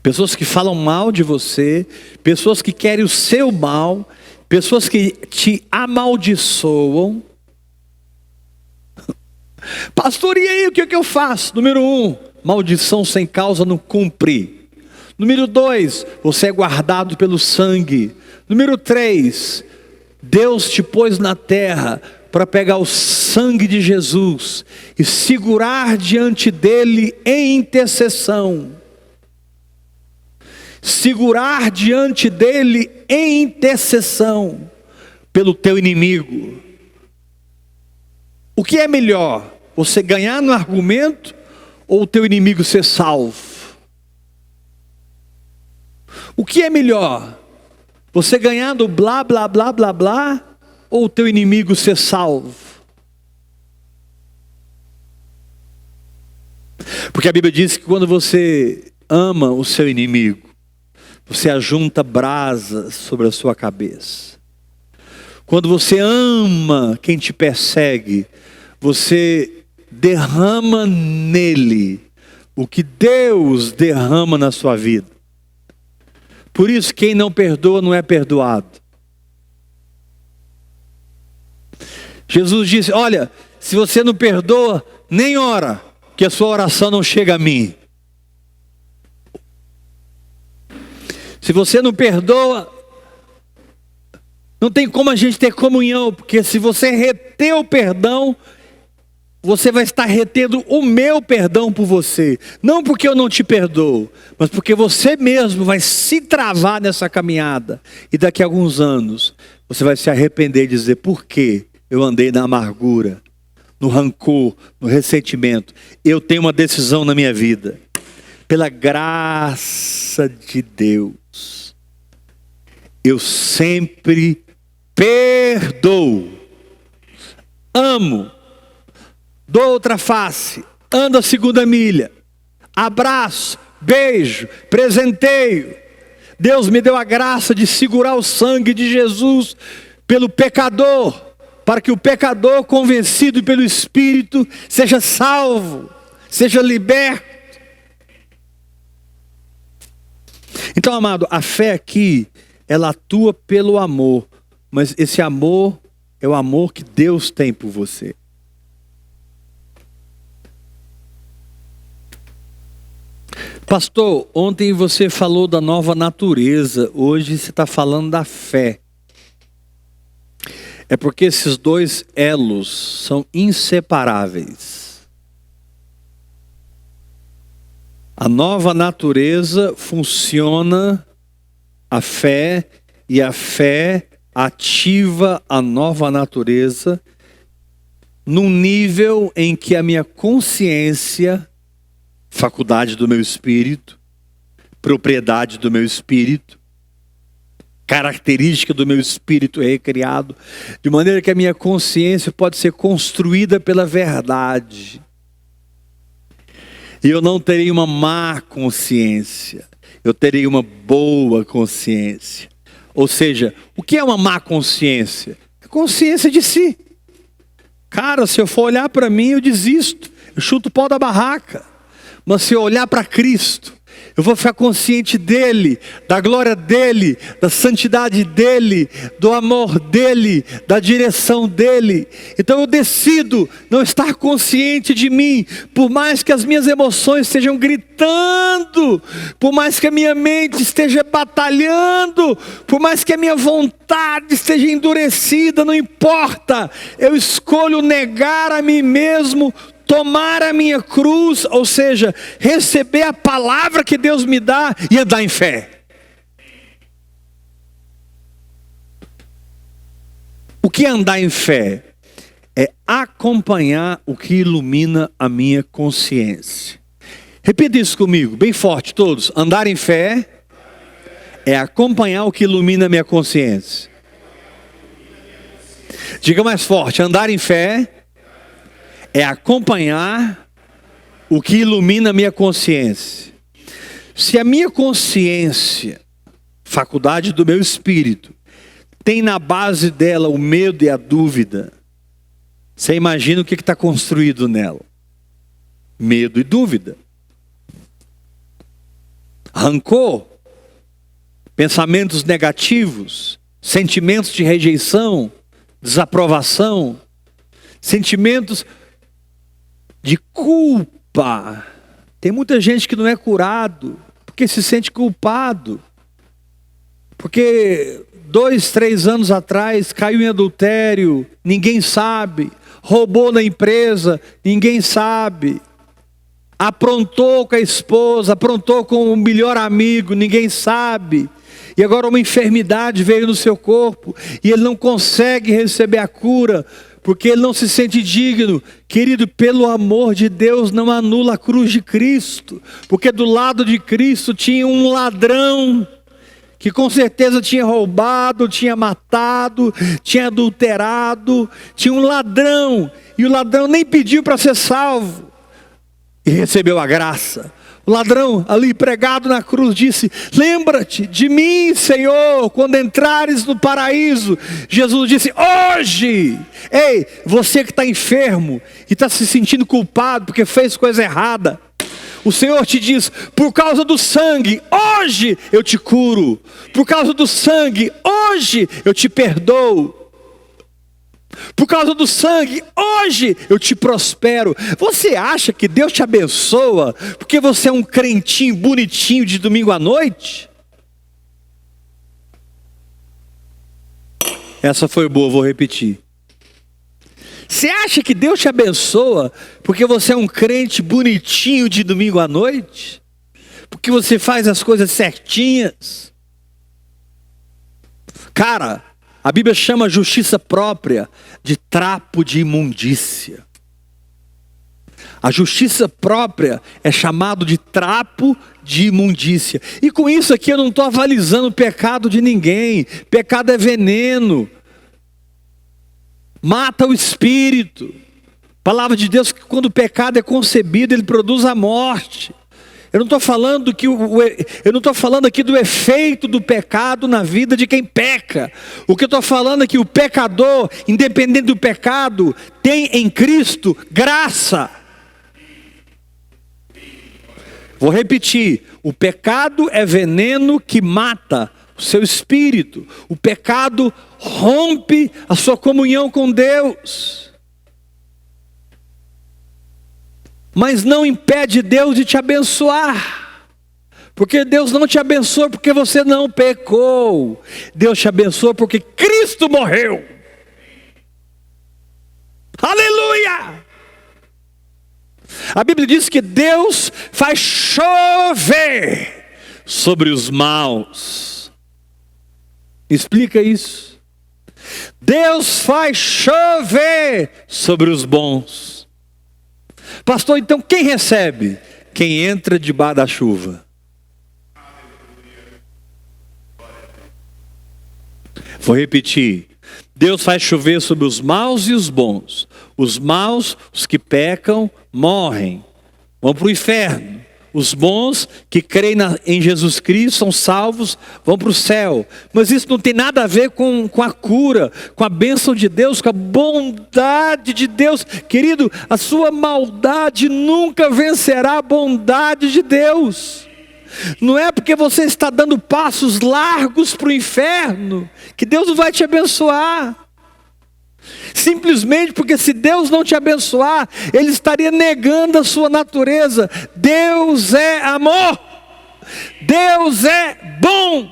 pessoas que falam mal de você, pessoas que querem o seu mal, pessoas que te amaldiçoam. Pastor, e aí o que eu faço? Número 1, maldição sem causa não cumpre. Número 2, você é guardado pelo sangue. Número 3, Deus te pôs na terra para pegar o sangue de Jesus e segurar diante dele em intercessão. Segurar diante dele em intercessão pelo teu inimigo. O que é melhor? Você ganhar no argumento ou o teu inimigo ser salvo? O que é melhor? Você ganhar no blá, blá, blá, blá, blá, ou o teu inimigo ser salvo? Porque a Bíblia diz que quando você ama o seu inimigo, você ajunta brasas sobre a sua cabeça. Quando você ama quem te persegue, você derrama nele o que Deus derrama na sua vida. Por isso, quem não perdoa não é perdoado. Jesus disse: olha, se você não perdoa, nem ora, que a sua oração não chega a mim. Se você não perdoa, não tem como a gente ter comunhão, porque se você reter o perdão, você vai estar retendo o meu perdão por você. Não porque eu não te perdoo, mas porque você mesmo vai se travar nessa caminhada. E daqui a alguns anos, você vai se arrepender e dizer: por que eu andei na amargura, no rancor, no ressentimento? Eu tenho uma decisão na minha vida. Pela graça de Deus, eu sempre perdoo, amo, dou outra face, ando a segunda milha, abraço, beijo, presenteio. Deus me deu a graça de segurar o sangue de Jesus pelo pecador, para que o pecador, convencido pelo Espírito, seja salvo, seja liberto. Então, amado, a fé aqui, ela atua pelo amor, mas esse amor é o amor que Deus tem por você. Pastor, ontem você falou da nova natureza, hoje você está falando da fé. É porque esses dois elos são inseparáveis. A nova natureza funciona a fé, e a fé ativa a nova natureza num nível em que a minha consciência, faculdade do meu espírito, propriedade do meu espírito, característica do meu espírito recriado, de maneira que a minha consciência pode ser construída pela verdade. E eu não terei uma má consciência, eu terei uma boa consciência. Ou seja, o que é uma má consciência? É consciência de si. Cara, se eu for olhar para mim, eu desisto, eu chuto o pau da barraca. Mas se eu olhar para Cristo, eu vou ficar consciente dele, da glória dele, da santidade dele, do amor dele, da direção dele. Então eu decido não estar consciente de mim, por mais que as minhas emoções estejam gritando, por mais que a minha mente esteja batalhando, por mais que a minha vontade esteja endurecida, não importa. Eu escolho negar a mim mesmo, tomar a minha cruz, ou seja, receber a palavra que Deus me dá e andar em fé. O que é andar em fé? É acompanhar o que ilumina a minha consciência. Repita isso comigo, bem forte todos. Andar em fé é acompanhar o que ilumina a minha consciência. Diga mais forte, andar em fé é acompanhar o que ilumina a minha consciência. Se a minha consciência, faculdade do meu espírito, tem na base dela o medo e a dúvida, você imagina o que está construído nela? Medo e dúvida. Rancor, pensamentos negativos, sentimentos de rejeição, desaprovação, sentimentos de culpa. Tem muita gente que não é curado, porque porque se sente culpado. Porque 2, 3 anos atrás caiu em adultério, ninguém sabe. Roubou na empresa, ninguém sabe. Aprontou com a esposa, aprontou com o melhor amigo, ninguém sabe. E agora uma enfermidade veio no seu corpo e ele não consegue receber a cura, porque ele não se sente digno. Querido, pelo amor de Deus, não anula a cruz de Cristo, porque do lado de Cristo tinha um ladrão, que com certeza tinha roubado, tinha matado, tinha adulterado, tinha um ladrão, e o ladrão nem pediu para ser salvo, e recebeu a graça. O ladrão ali pregado na cruz disse: lembra-te de mim, Senhor, quando entrares no paraíso. Jesus disse: hoje, ei, você que está enfermo e está se sentindo culpado porque fez coisa errada, o Senhor te diz: por causa do sangue, hoje eu te curo. Por causa do sangue, hoje eu te perdoo. Por causa do sangue, hoje eu te prospero. Você acha que Deus te abençoa porque você é um crentinho bonitinho de domingo à noite? Essa foi boa, vou repetir. Você acha que Deus te abençoa porque você é um crente bonitinho de domingo à noite? Porque você faz as coisas certinhas? Cara, a Bíblia chama a justiça própria de trapo de imundícia. A justiça própria é chamado de trapo de imundícia. E com isso aqui eu não estou avalizando o pecado de ninguém. Pecado é veneno. Mata o espírito. A palavra de Deus, que quando o pecado é concebido, ele produz a morte. Eu não estou falando aqui do efeito do pecado na vida de quem peca. O que eu estou falando é que o pecador, independente do pecado, tem em Cristo graça. Vou repetir: o pecado é veneno que mata o seu espírito. O pecado rompe a sua comunhão com Deus. Mas não impede Deus de te abençoar. Porque Deus não te abençoa porque você não pecou. Deus te abençoa porque Cristo morreu. Aleluia! A Bíblia diz que Deus faz chover sobre os maus. Explica isso. Deus faz chover sobre os bons. Pastor, então quem recebe? Quem entra debaixo da chuva. Vou repetir. Deus faz chover sobre os maus e os bons. Os maus, os que pecam, morrem, vão para o inferno. Os bons, que creem em Jesus Cristo, são salvos, vão para o céu. Mas isso não tem nada a ver com a cura, com a bênção de Deus, com a bondade de Deus. Querido, a sua maldade nunca vencerá a bondade de Deus. Não é porque você está dando passos largos para o inferno que Deus não vai te abençoar. Simplesmente porque se Deus não te abençoar, Ele estaria negando a sua natureza. Deus é amor. Deus é bom.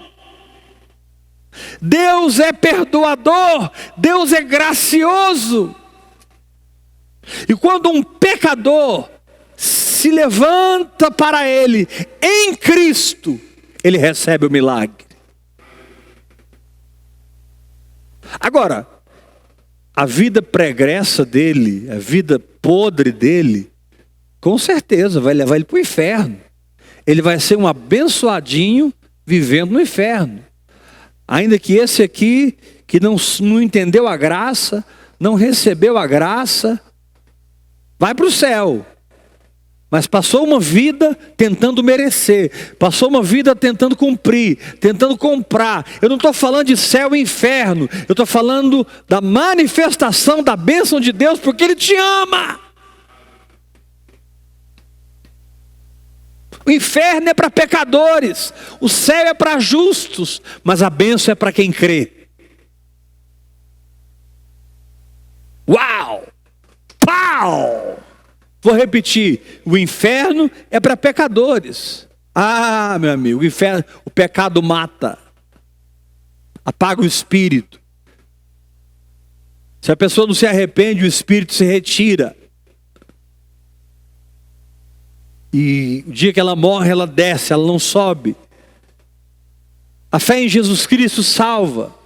Deus é perdoador. Deus é gracioso. E quando um pecador se levanta para Ele em Cristo, ele recebe o milagre. Agora, a vida pregressa dele, a vida podre dele, com certeza vai levar ele para o inferno. Ele vai ser um abençoadinho vivendo no inferno. Ainda que esse aqui, que não entendeu a graça, não recebeu a graça, vai para o céu. Mas passou uma vida tentando merecer, passou uma vida tentando cumprir, tentando comprar. Eu não estou falando de céu e inferno, eu estou falando da manifestação da bênção de Deus, porque Ele te ama. O inferno é para pecadores, o céu é para justos, mas a bênção é para quem crê. Uau! Pau! Vou repetir, o inferno é para pecadores, Ah, meu amigo, o pecado mata, apaga o espírito. Se a pessoa não se arrepende, o espírito se retira. E o dia que ela morre, ela desce, ela não sobe. A fé em Jesus Cristo salva.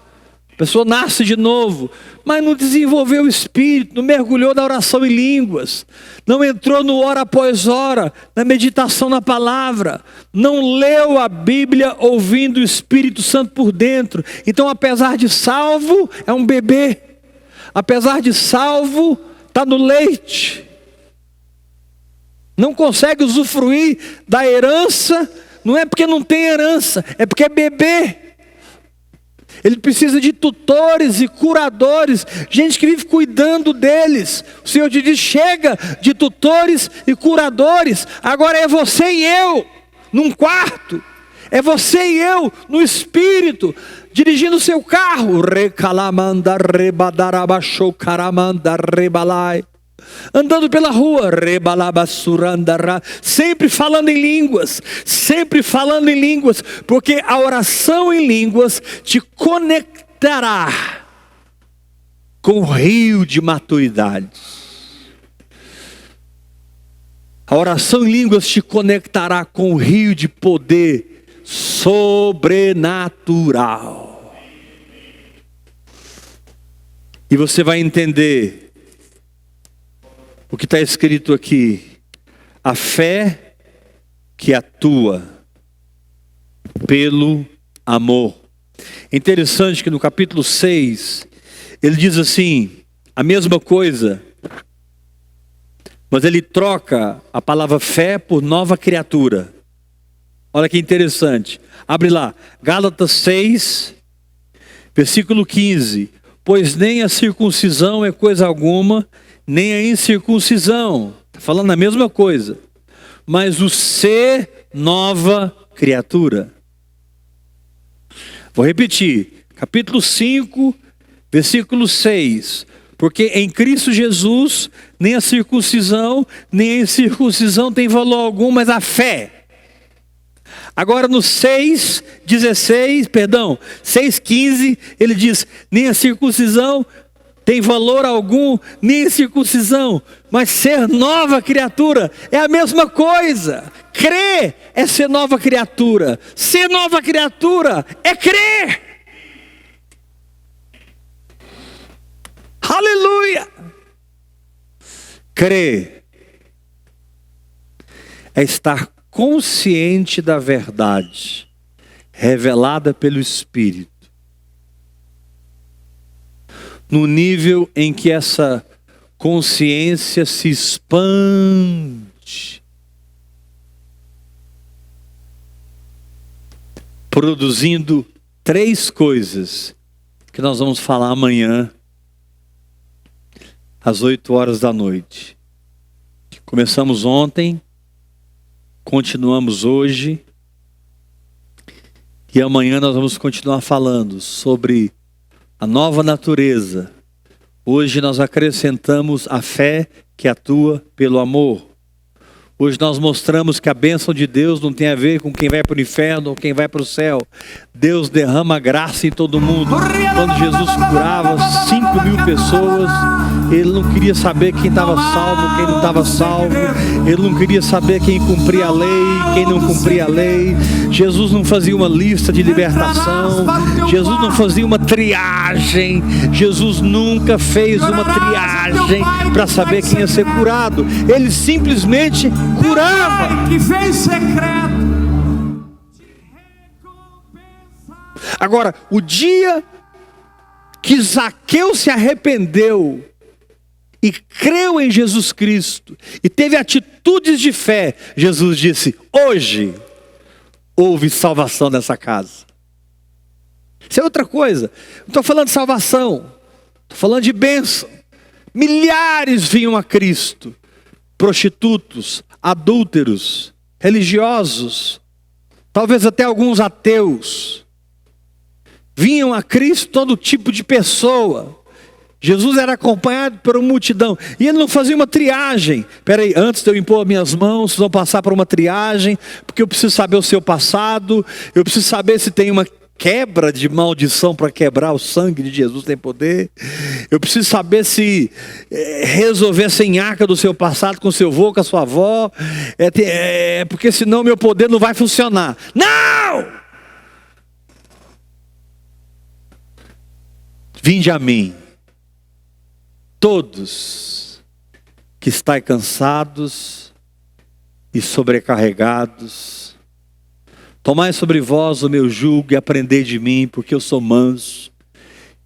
A pessoa nasce de novo, mas não desenvolveu o espírito, não mergulhou na oração em línguas, não entrou no hora após hora, na meditação na palavra, não leu a Bíblia ouvindo o Espírito Santo por dentro. Então, apesar de salvo, é um bebê. Apesar de salvo, está no leite. Não consegue usufruir da herança, não é porque não tem herança, é porque é bebê. Ele precisa de tutores e curadores, gente que vive cuidando deles. O Senhor te diz: chega de tutores e curadores, agora é você e eu, num quarto. É você e eu, no Espírito, dirigindo o seu carro. Andando pela rua, sempre falando em línguas, porque a oração em línguas te conectará com o rio de maturidade. A oração em línguas te conectará com o rio de poder sobrenatural. E você vai entender o que está escrito aqui: a fé que atua pelo amor. É interessante que no capítulo 6, ele diz assim, a mesma coisa, mas ele troca a palavra fé por nova criatura. Olha que interessante, abre lá, Gálatas 6, versículo 15. Pois nem a circuncisão é coisa alguma, nem a incircuncisão, está falando a mesma coisa, mas o ser nova criatura. Vou repetir, capítulo 5, versículo 6. Porque em Cristo Jesus, nem a circuncisão, nem a incircuncisão tem valor algum, mas a fé. Agora no 6,15, ele diz: nem a circuncisão tem valor algum, nem a circuncisão, mas ser nova criatura é a mesma coisa. Crer é ser nova criatura, ser nova criatura é crer. Aleluia! Crer é estar consciente da verdade revelada pelo Espírito, no nível em que essa consciência se expande, produzindo 3 coisas que nós vamos falar amanhã às 8 horas da noite. Começamos ontem, continuamos hoje, e amanhã nós vamos continuar falando sobre a nova natureza. Hoje nós acrescentamos a fé que atua pelo amor. Hoje nós mostramos que a bênção de Deus não tem a ver com quem vai para o inferno ou quem vai para o céu. Deus derrama graça em todo mundo. Quando Jesus curava 5.000 pessoas, Ele não queria saber quem estava salvo, quem não estava salvo. Ele não queria saber quem cumpria a lei, quem não cumpria a lei. Jesus não fazia uma lista de libertação. Jesus não fazia uma triagem. Jesus nunca fez uma triagem para saber quem ia ser curado. Ele simplesmente curava. Que fez secreto. Agora, o dia que Zaqueu se arrependeu e creu em Jesus Cristo e teve atitudes de fé, Jesus disse: hoje houve salvação nessa casa. Isso é outra coisa. Não estou falando de salvação, estou falando de bênção. Milhares vinham a Cristo, prostitutos, adúlteros, religiosos, talvez até alguns ateus. Vinham a Cristo todo tipo de pessoa. Jesus era acompanhado por uma multidão. E ele não fazia uma triagem. Espera aí, antes de eu impor minhas mãos, vocês vão passar por uma triagem, porque eu preciso saber o seu passado, eu preciso saber se tem uma quebra de maldição para quebrar o sangue de Jesus tem poder. Eu preciso saber se resolver essa nhaca do seu passado com seu avô, com a sua avó, porque senão meu poder não vai funcionar. Não! Vinde a mim, todos que estáis cansados e sobrecarregados, tomai sobre vós o meu jugo e aprendei de mim, porque eu sou manso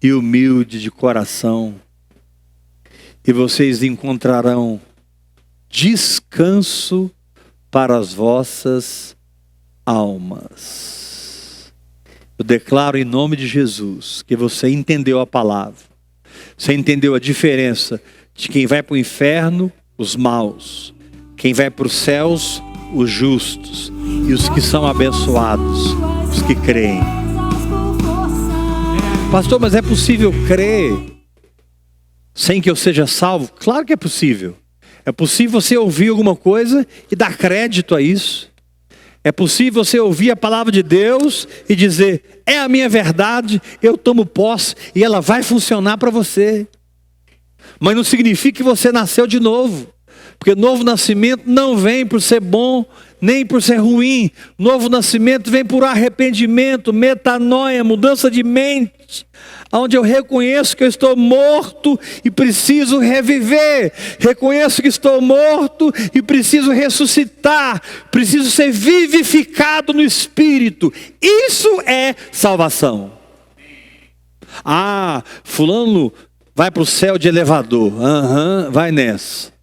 e humilde de coração, e vocês encontrarão descanso para as vossas almas. Eu declaro em nome de Jesus que você entendeu a palavra, você entendeu a diferença de quem vai para o inferno, os maus, quem vai para os céus, os justos, e os que são abençoados, os que creem. Pastor, mas é possível crer sem que eu seja salvo? Claro que é possível. É possível você ouvir alguma coisa e dar crédito a isso. É possível você ouvir a palavra de Deus e dizer, é a minha verdade, eu tomo posse e ela vai funcionar para você. Mas não significa que você nasceu de novo. Porque novo nascimento não vem por ser bom, nem por ser ruim. Novo nascimento vem por arrependimento, metanoia, mudança de mente. Onde eu reconheço que eu estou morto e preciso reviver. Reconheço que estou morto e preciso ressuscitar. Preciso ser vivificado no Espírito. Isso é salvação. Ah, fulano vai para o céu de elevador. Vai nessa.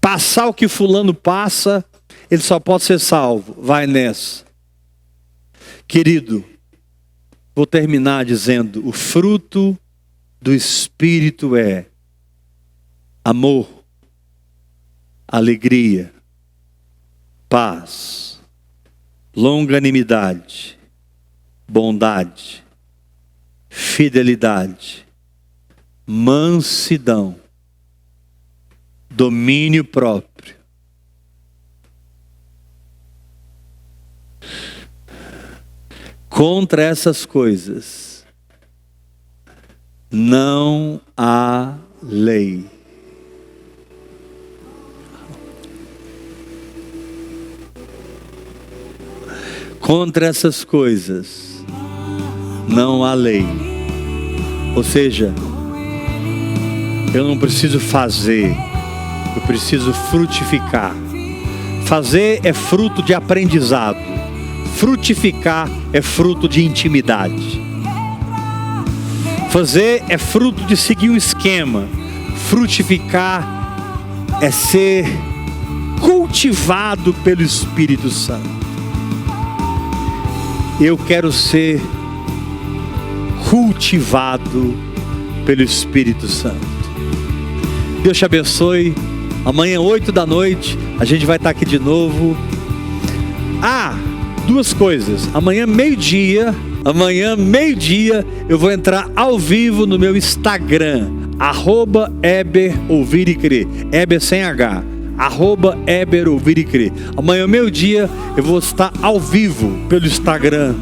Passar o que fulano passa, ele só pode ser salvo. Vai nessa. Querido, vou terminar dizendo, o fruto do Espírito é amor, alegria, paz, longanimidade, bondade, fidelidade, mansidão, domínio próprio. Contra essas coisas não há lei. Contra essas coisas não há lei. Ou seja, eu não preciso fazer, eu preciso frutificar. Fazer é fruto de aprendizado. Frutificar é fruto de intimidade. Fazer é fruto de seguir um esquema. Frutificar é ser cultivado pelo Espírito Santo. Eu quero ser cultivado pelo Espírito Santo. Deus te abençoe. Amanhã 8 da noite a gente vai estar aqui de novo. Duas coisas. Amanhã meio-dia eu vou entrar ao vivo no meu Instagram, @EberOuvirECrer, Eber sem H, @EberOuvirECrer. Amanhã meio-dia eu vou estar ao vivo pelo Instagram,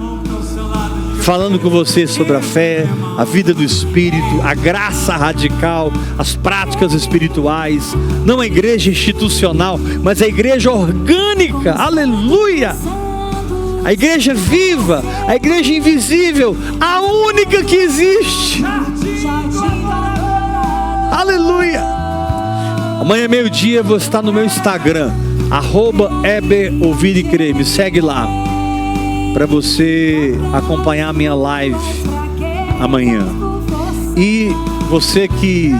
falando com vocês sobre a fé, a vida do Espírito, a graça radical, as práticas espirituais. Não a igreja institucional, mas a igreja orgânica. Aleluia! A igreja viva, a igreja invisível, a única que existe. Aleluia! Amanhã meio-dia eu vou estar no meu Instagram, @EberOuvirECrer. Me segue lá, para você acompanhar a minha live amanhã. E você que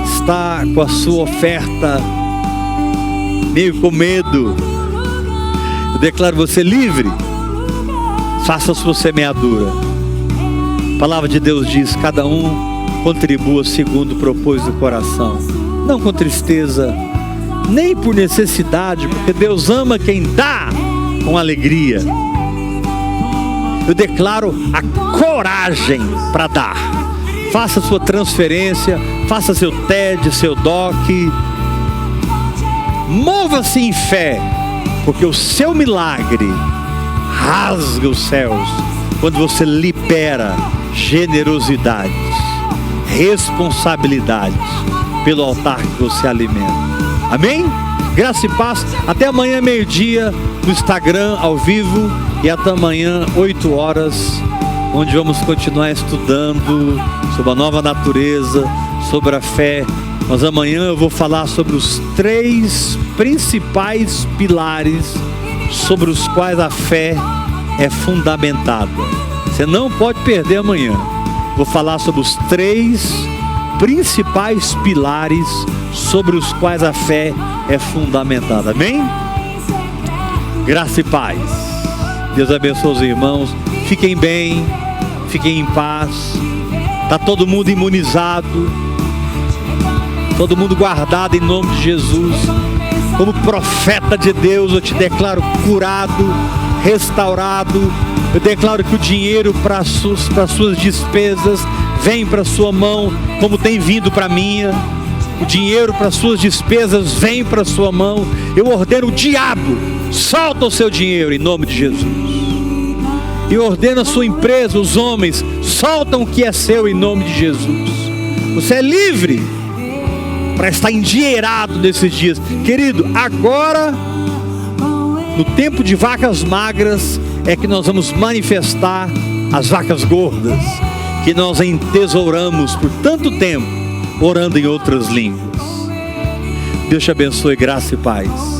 está com a sua oferta meio com medo, eu declaro você livre. Faça a sua semeadura. A palavra de Deus diz, cada um contribua segundo o propósito do coração, não com tristeza, nem por necessidade, porque Deus ama quem dá com alegria. Eu declaro a coragem para dar. faça sua transferência, faça seu TED, seu DOC. Mova-se em fé, porque o seu milagre rasga os céus quando você libera generosidades, responsabilidades pelo altar que você alimenta. Amém? Graça e paz. Até amanhã, meio-dia, no Instagram, ao vivo. E até amanhã, 8 horas, onde vamos continuar estudando sobre a nova natureza, sobre a fé. Mas amanhã eu vou falar sobre os 3 principais pilares sobre os quais a fé é fundamentada. Você não pode perder amanhã. Vou falar sobre os 3 principais pilares sobre os quais a fé é fundamentada. Amém? Graça e paz. Deus abençoe os irmãos. Fiquem bem, fiquem em paz. Está todo mundo imunizado, todo mundo guardado em nome de Jesus. Como profeta de Deus, eu te declaro curado, restaurado. Eu declaro que o dinheiro para suas despesas vem para sua mão, como tem vindo para a minha. O dinheiro para suas despesas vem para sua mão. Eu ordeno o diabo, solta o seu dinheiro em nome de Jesus. Eu ordeno a sua empresa, os homens, soltam o que é seu em nome de Jesus. Você é livre para estar endinheirado nesses dias. Querido, agora, no tempo de vacas magras, é que nós vamos manifestar as vacas gordas, que nós entesouramos por tanto tempo, orando em outras línguas. Deus te abençoe, graça e paz.